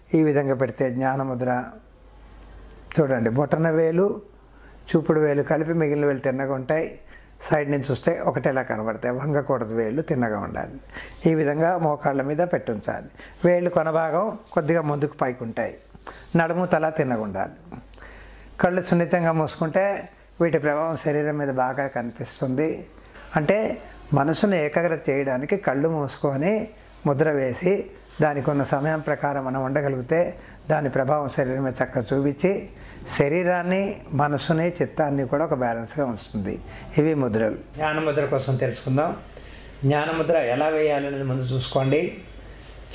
ఈ విధంగా పెడితే జ్ఞానముద్ర. చూడండి, బొటన వేలు చూపుడు వేలు కలిపి మిగిలిన వేలు తిన్నగా ఉంటాయి. సైడ్ నుంచి చూస్తే ఒకటేలా కనబడతాయి. వంగకూడదు, వేళ్ళు తిన్నగా ఉండాలి. ఈ విధంగా మోకాళ్ళ మీద పెట్టుంచాలి. వేళ్ళు కొనభాగం కొద్దిగా ముందుకు పైకి ఉంటాయి. నడుము తల తిన్నగా ఉండాలి. కళ్ళు సున్నితంగా మూసుకుంటే వీటి ప్రభావం శరీరం మీద బాగా కనిపిస్తుంది. అంటే మనసును ఏకాగ్రత చేయడానికి కళ్ళు మూసుకొని ముద్ర వేసి దానికి ఉన్న సమయం ప్రకారం మనం ఉండగలిగితే దాని ప్రభావం శరీరం మీద చక్కగా చూపించి శరీరాన్ని, మనసుని, చిత్తాన్ని కూడా ఒక బ్యాలెన్స్గా ఉంచుతుంది. ఇవి ముద్రలు. జ్ఞానముద్ర కోసం తెలుసుకుందాం. జ్ఞానముద్ర ఎలా వేయాలనేది ముందు చూసుకోండి.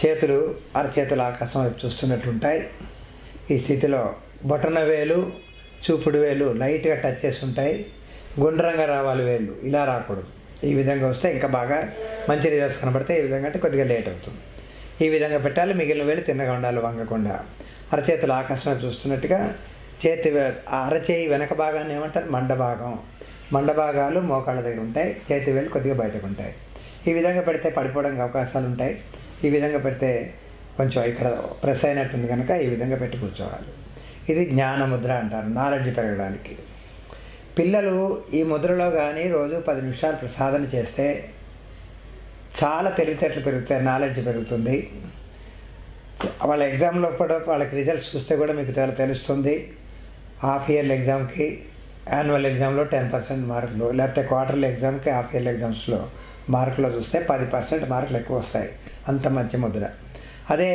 చేతులు అరచేతులు ఆకాశం వైపు చూస్తున్నట్లుంటాయి. ఈ స్థితిలో బొటన వేలు చూపుడు వేలు లైట్గా టచ్ చేసి ఉంటాయి. గుండ్రంగా రావాలి వేళ్ళు, ఇలా రాకూడదు. ఈ విధంగా వస్తే ఇంకా బాగా మంచి రిజల్ట్స్ కనబడితే. ఈ విధంగా అంటే కొద్దిగా లేట్ అవుతుంది. ఈ విధంగా పెట్టాలి. మిగిలిన వేలు తిన్నగా ఉండాలి, వంగకుండా. అరచేతులు ఆకాశం వైపు చూస్తున్నట్టుగా. అరచేయి వెనక భాగాన్ని ఏమంటారు? మండభాగం. మండభాగాలు మోకాళ్ళ దగ్గర ఉంటాయి. చేతి వేలు కొద్దిగా బయటకు ఉంటాయి. ఈ విధంగా పెడితే పడిపోవడానికి అవకాశాలు ఉంటాయి. ఈ విధంగా పెడితే కొంచెం ఇక్కడ ప్రెస్ అయినట్టుంది కనుక ఈ విధంగా పెట్టి కూర్చోవాలి. ఇది జ్ఞానముద్ర అంటారు, నాలెడ్జ్ పెరగడానికి. పిల్లలు ఈ ముద్రలో కానీ రోజు 10 నిమిషాలు సాధన చేస్తే చాలా తెలివితేటలు పెరుగుతాయి, నాలెడ్జ్ పెరుగుతుంది. వాళ్ళ ఎగ్జామ్లో కూడా వాళ్ళకి రిజల్ట్స్ చూస్తే కూడా మీకు చాలా తెలుస్తుంది. హాఫ్ ఇయర్లీ ఎగ్జామ్కి, యాన్యువల్ ఎగ్జామ్లో 10% మార్కులు, లేకపోతే క్వార్టర్లీ ఎగ్జామ్కి, హాఫ్ ఇయర్లీ ఎగ్జామ్స్లో మార్కులో చూస్తే 10% మార్కులు ఎక్కువ వస్తాయి. అంత మంచి ముద్ర. అదే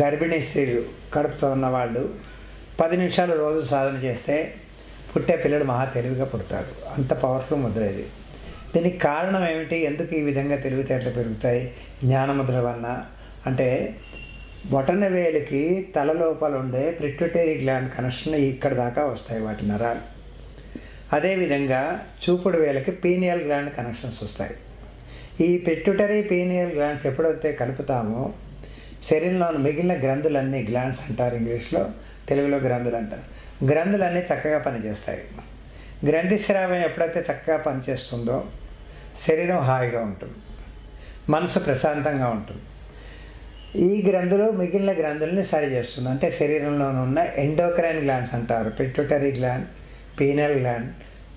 గర్భిణీ స్త్రీలు, కడుపుతో ఉన్నవాళ్ళు 10 నిమిషాలు రోజు సాధన చేస్తే పుట్టే పిల్లడు మహా తెలివిగా పుడతాడు. అంత పవర్ఫుల్ ముద్ర ఇది. దీనికి కారణం ఏమిటి? ఎందుకు ఈ విధంగా తెలివితేటలు పెరుగుతాయి జ్ఞానముద్ర వలన అంటే, బొటన వేలికి తల లోపల ఉండే పిట్యూటరీ గ్లాండ్ కనెక్షన్ ఇక్కడ దాకా వస్తాయి వాటి నరాలు. అదేవిధంగా చూపుడు వేలకి పీనియల్ గ్లాండ్ కనెక్షన్స్ వస్తాయి. ఈ పిట్యూటరీ పీనియల్ గ్లాండ్స్ ఎప్పుడైతే కలుపుతామో శరీరంలో మిగిలిన గ్రంథులన్నీ, గ్లాండ్స్ అంటారు ఇంగ్లీష్లో, తెలుగులో గ్రంథులు అంటారు, గ్రంథులన్నీ చక్కగా పనిచేస్తాయి. గ్రంథి స్రావం ఎప్పుడైతే చక్కగా పనిచేస్తుందో శరీరం హాయిగా ఉంటుంది, మనసు ప్రశాంతంగా ఉంటుంది. ఈ గ్రంథులు మిగిలిన గ్రంథుల్ని సరి చేస్తుంది. అంటే శరీరంలో ఉన్న ఎండోక్రైన్ గ్లాండ్స్ అంటారు, pituitary gland, penal gland,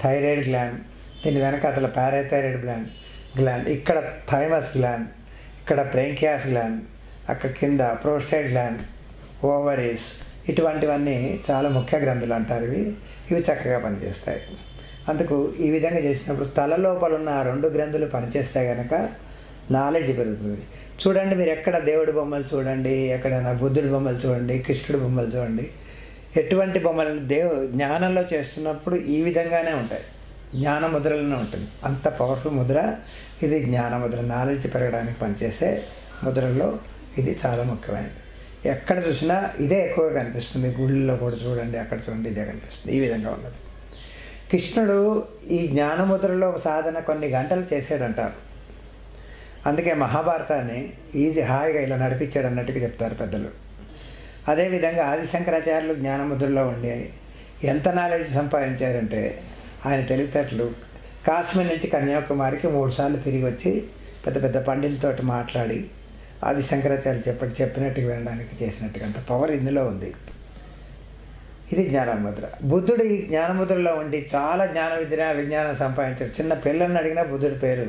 thyroid gland, దీని వెనక అసలు పారాథైరాయిడ్ గ్లాండ్, ఇక్కడ థైమస్ గ్లాండ్, ఇక్కడ బ్రేంకియాస్ గ్లాండ్, అక్కడ కింద ప్రోస్టేట్ గ్లాండ్, ఓవరీస్, ఇటువంటివన్నీ చాలా ముఖ్య గ్రంథులు అంటారు. ఇవి చక్కగా పనిచేస్తాయి. అందుకు ఈ విధంగా చేసినప్పుడు తల లోపల ఉన్న 2 గ్రంథులు పనిచేస్తే కనుక నాలెడ్జ్ పెరుగుతుంది. చూడండి, మీరు ఎక్కడ దేవుడి బొమ్మలు చూడండి, ఎక్కడైనా బుద్ధుడి బొమ్మలు చూడండి, కృష్ణుడి బొమ్మలు చూడండి, ఎటువంటి బొమ్మలు జ్ఞానంలో చేస్తున్నప్పుడు ఈ విధంగానే ఉంటాయి, జ్ఞానముద్రలోనే ఉంటుంది. అంత పవర్ఫుల్ ముద్ర ఇది. జ్ఞానముద్ర నాలెడ్జ్ పెరగడానికి పనిచేసే ముద్రల్లో ఇది చాలా ముఖ్యమైనది. ఎక్కడ చూసినా ఇదే ఎక్కువగా కనిపిస్తుంది. గుళ్ళలో కూడా చూడండి, అక్కడ చూడండి, ఇదే కనిపిస్తుంది. ఈ విధంగా ఉన్నది. కృష్ణుడు ఈ జ్ఞానముద్రలో సాధన కొన్ని గంటలు చేసాడంటారు. అందుకే మహాభారతాన్ని హాయిగా ఇలా నడిపించాడు అన్నట్టుగా చెప్తారు పెద్దలు. అదేవిధంగా ఆదిశంకరాచార్యులు జ్ఞానముద్రలో ఉండి ఎంత నాలెడ్జ్ సంపాదించారంటే, ఆయన తెలివితేటలు కాశ్మీర్ నుంచి కన్యాకుమారికి 3 సార్లు తిరిగి వచ్చి పెద్ద పెద్ద పండితులతో మాట్లాడి ఆది శంకరాచార్యులు చెప్పినట్టుగా వినడానికి చేసినట్టుగా అంత పవర్ ఇందులో ఉంది. ఇది జ్ఞానముద్ర. బుద్ధుడు ఈ జ్ఞానముద్రలో ఉండి చాలా విజ్ఞానం సంపాదించాడు. చిన్న పిల్లల్ని అడిగినా బుద్ధుడి పేరు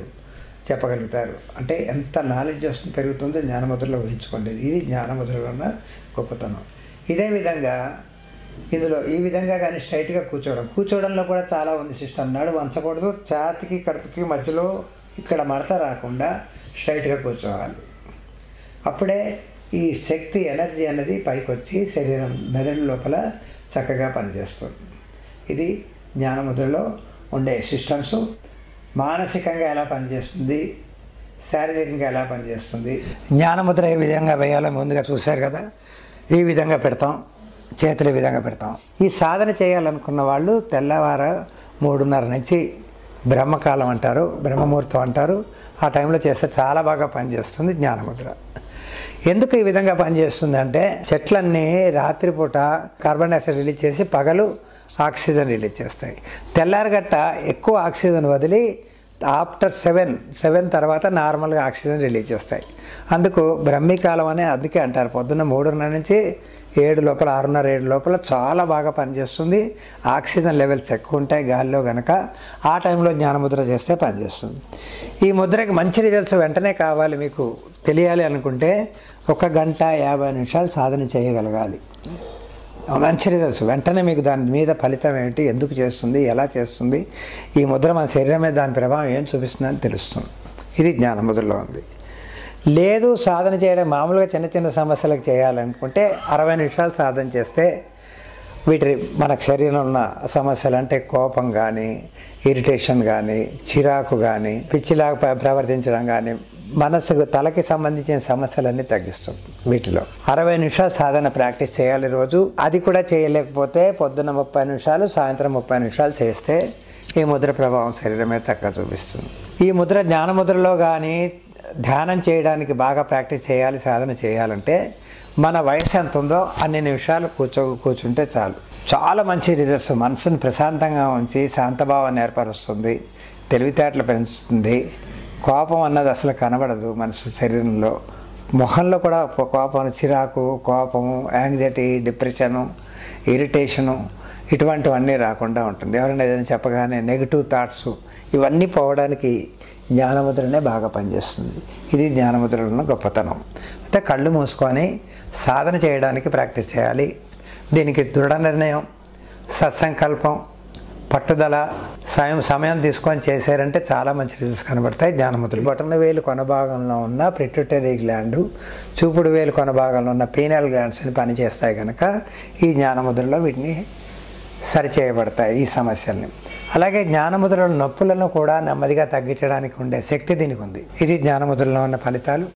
చెప్పగలుగుతారు. అంటే ఎంత నాలెడ్జ్ వస్తుంది, పెరుగుతుందో జ్ఞానముద్రలో ఊహించుకోండి. ఇది జ్ఞానముద్రలో ఉన్న గొప్పతనం. ఇదే విధంగా ఇందులో ఈ విధంగా కానీ స్ట్రైట్గా కూర్చోవడంలో కూడా చాలా ఉంది సిస్టమ్. నడు వంచకూడదు, ఛాతికి కడుపుకి మధ్యలో ఇక్కడ మడత రాకుండా స్ట్రైట్గా కూర్చోవాలి. అప్పుడే ఈ శక్తి, ఎనర్జీ అన్నది పైకి వచ్చి శరీరం మెదడు లోపల చక్కగా పనిచేస్తుంది. ఇది జ్ఞానముద్రలో ఉండే సిస్టమ్స్. మానసికంగా ఎలా పనిచేస్తుంది, శారీరకంగా ఎలా పనిచేస్తుంది. జ్ఞానముద్ర ఏ విధంగా వేయాలో ముందుగా చూశారు కదా. ఈ విధంగా పెడతాం, చేతులు ఈ విధంగా పెడతాం. ఈ సాధన చేయాలనుకున్న వాళ్ళు తెల్లవారు 3:30 నుంచి బ్రహ్మకాలం అంటారు, బ్రహ్మముహూర్తం అంటారు, ఆ టైంలో చేస్తే చాలా బాగా పనిచేస్తుంది జ్ఞానముద్ర. ఎందుకు ఈ విధంగా పనిచేస్తుంది అంటే, చెట్లన్నీ రాత్రిపూట కార్బన్ డైఆక్సైడ్ రిలీజ్ చేసి పగలు ఆక్సిజన్ రిలీజ్ చేస్తాయి. తెల్లారగట్ట ఎక్కువ ఆక్సిజన్ వదిలి ఆఫ్టర్ 7 తర్వాత నార్మల్గా ఆక్సిజన్ రిలీజ్ చేస్తాయి. అందుకు బ్రహ్మీకాలం అని అందుకే అంటారు. పొద్దున్న 3:30 నుంచి 7 లోపల, 6:30, 7 లోపల చాలా బాగా పనిచేస్తుంది. ఆక్సిజన్ లెవెల్స్ ఎక్కువ ఉంటాయి గాలిలో కనుక ఆ టైంలో జ్ఞానముద్ర చేస్తే పనిచేస్తుంది. ఈ ముద్రకి మంచి రిజల్ట్స్ వెంటనే కావాలి, మీకు తెలియాలి అనుకుంటే 1 గంట 50 నిమిషాలు సాధన చేయగలగాలి. మంచి రిజల్ట్స్ వెంటనే మీకు దాని మీద ఫలితం ఏమిటి, ఎందుకు చేస్తుంది, ఎలా చేస్తుంది, ఈ ముద్ర మన శరీరం మీద దాని ప్రభావం ఏం చూపిస్తుందని తెలుస్తుంది. ఇది జ్ఞానముద్రలో ఉంది. లేదు సాధన చేయడం మామూలుగా చిన్న చిన్న సమస్యలకు చేయాలనుకుంటే 60 నిమిషాలు సాధన చేస్తే మనకు శరీరంలో ఉన్న సమస్యలు అంటే కోపం కానీ, ఇరిటేషన్ కానీ, చిరాకు కానీ, పిచ్చిలాగా ప్రవర్తించడం కానీ, మనసుకు తలకి సంబంధించిన సమస్యలన్నీ తగ్గిస్తుంది. వీటిలో 60 నిమిషాలు సాధన ప్రాక్టీస్ చేయాలి రోజు. అది కూడా చేయలేకపోతే పొద్దున్న 30 నిమిషాలు, సాయంత్రం 30 నిమిషాలు చేస్తే ఈ ముద్ర ప్రభావం శరీరం మీద చక్కగా చూపిస్తుంది. ఈ ముద్ర జ్ఞానముద్రలో కానీ ధ్యానం చేయడానికి బాగా ప్రాక్టీస్ చేయాలి. సాధన చేయాలంటే మన వయసు ఎంత ఉందో అన్ని నిమిషాలు కూర్చుంటే చాలు. చాలా మంచి రిజల్ట్స్. మనసును ప్రశాంతంగా ఉంచి శాంతభావాన్ని ఏర్పరుస్తుంది, తెలివితేటలు పెంచుతుంది. కోపం అన్నది అసలు కనబడదు మనసు శరీరంలో. మొహంలో కూడా కోపం, చిరాకు, కోపము, యాంగ్జైటీ, డిప్రెషను, ఇరిటేషను ఇటువంటివన్నీ రాకుండా ఉంటుంది. ఎవరైనా ఏదైనా చెప్పగానే నెగిటివ్ థాట్స్ ఇవన్నీ పోవడానికి జ్ఞానముద్రనే బాగా పనిచేస్తుంది. ఇది జ్ఞానముద్రలో ఉన్న గొప్పతనం. అయితే కళ్ళు మూసుకొని సాధన చేయడానికి ప్రాక్టీస్ చేయాలి. దీనికి దృఢ నిర్ణయం, సత్సంకల్పం, పట్టుదల, సమయం తీసుకొని చేశారంటే చాలా మంచి రిజల్ట్స్ కనబడతాయి. జ్ఞానముద్రలు బొటన వేలు కొనభాగంలో ఉన్న పిట్యూటరీ గ్లాండు, చూపుడు వేలు కొనభాగంలో ఉన్న పీనల్ గ్లాండ్స్ అని పనిచేస్తాయి కనుక ఈ జ్ఞానముద్రలో వీటిని సరిచేయబడతాయి ఈ సమస్యల్ని. అలాగే జ్ఞానముద్రల నొప్పులను కూడా నెమ్మదిగా తగ్గించడానికి ఉండే శక్తి దీనికి ఉంది. ఇది జ్ఞానముద్రలో ఉన్న ఫలితాలు.